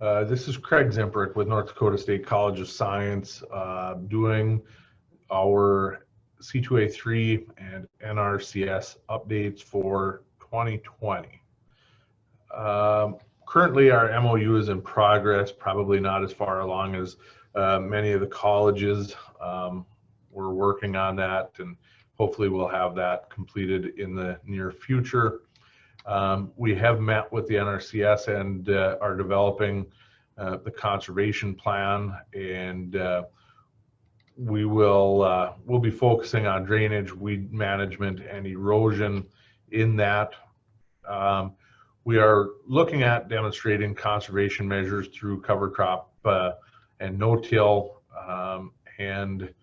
This is Craig Zimprick with North Dakota State College of Science, doing our C2A3 and NRCS updates for 2020. Currently, our MOU is in progress, probably not as far along as many of the colleges. We're working on that, and hopefully we'll have that completed in the near future. We have met with the NRCS and are developing the conservation plan, and we'll be focusing on drainage, weed management, and erosion in that. We are looking at demonstrating conservation measures through cover crop and no-till, and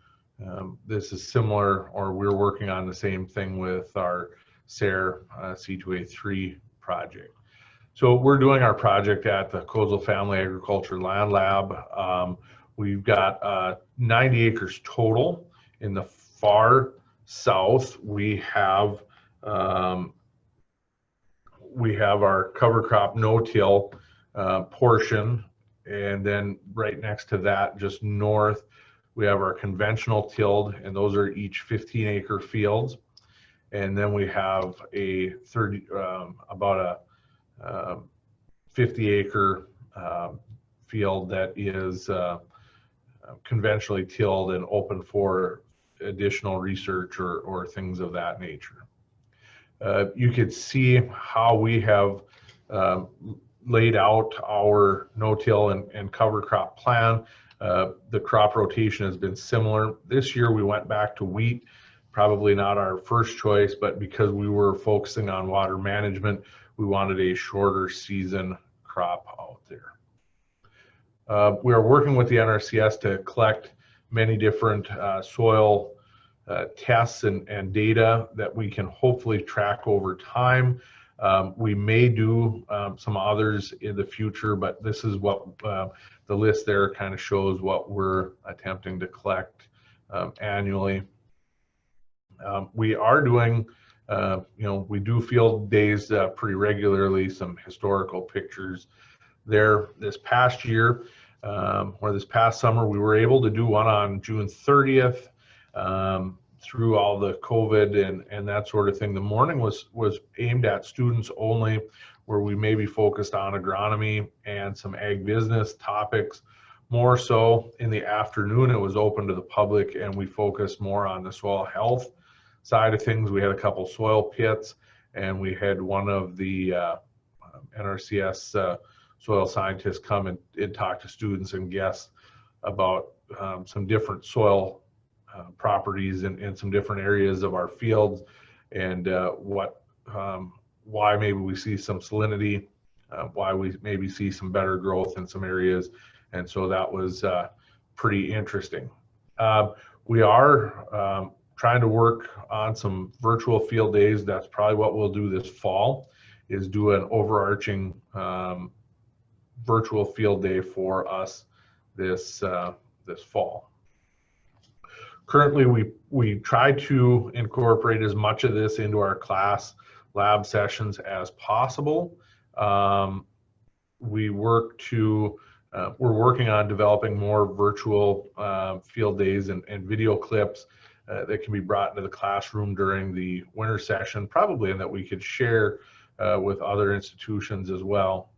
this is similar, or we're working on the same thing with our SARE C2A3 project. So we're doing our project at the Kozel Family Agriculture Land Lab. We've got 90 acres total. In the far south, we have our cover crop no-till portion, and then right next to that, just north, we have our conventional tilled, and those are each 15-acre fields. And then we have a about a 50-acre field that is conventionally tilled and open for additional research or things of that nature. You could see how we have laid out our no-till and cover crop plan. The crop rotation has been similar. This year we went back to wheat. Probably not our first choice, but because we were focusing on water management, we wanted a shorter season crop out there. We are working with the NRCS to collect many different soil tests and data that we can hopefully track over time. We may do some others in the future, but this is what the list there kind of shows what we're attempting to collect annually. We are doing, we do field days pretty regularly, some historical pictures there. This past year, or this past summer, we were able to do one on June 30th through all the COVID and that sort of thing. The morning was aimed at students only, where we maybe focused on agronomy and some ag business topics. More so in the afternoon, it was open to the public, and we focused more on the soil health side of things. We had a couple soil pits, and we had one of the NRCS soil scientists come and talk to students and guests about some different soil properties in some different areas of our fields, and why maybe we see some salinity, why we maybe see some better growth in some areas. And so that was pretty interesting. We are trying to work on some virtual field days. That's probably what we'll do this fall, is do an overarching virtual field day for us this fall. Currently, we try to incorporate as much of this into our class lab sessions as possible. We're working on developing more virtual field days and video clips that can be brought into the classroom during the winter session, probably, and that we could share with other institutions as well,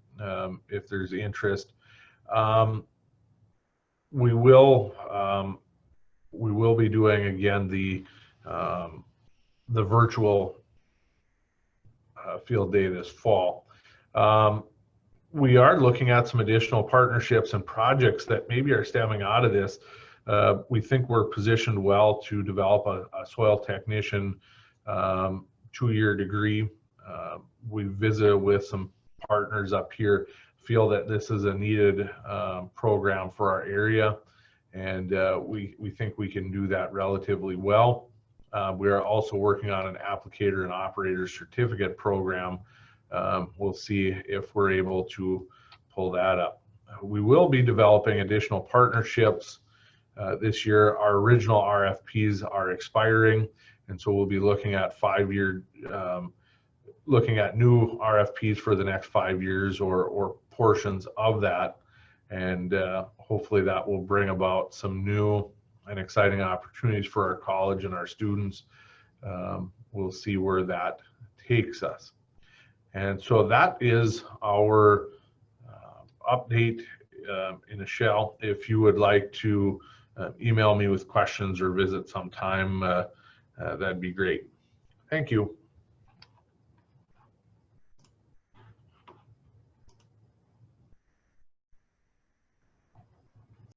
if there's interest. We will be doing again the virtual field day this fall. We are looking at some additional partnerships and projects that maybe are stemming out of this. We think we're positioned well to develop a soil technician 2-year degree. We visited with some partners up here, feel that this is a needed program for our area, and we think we can do that relatively well. We are also working on an applicator and operator certificate program. We'll see if we're able to pull that up. We will be developing additional partnerships this year. Our original RFPs are expiring, and so we'll be looking at looking at new RFPs for the next 5 years or portions of that. and hopefully that will bring about some new and exciting opportunities for our college and our students. We'll see where that takes us. And so that is our update in a shell. If you would like to email me with questions or visit sometime, that'd be great. Thank you.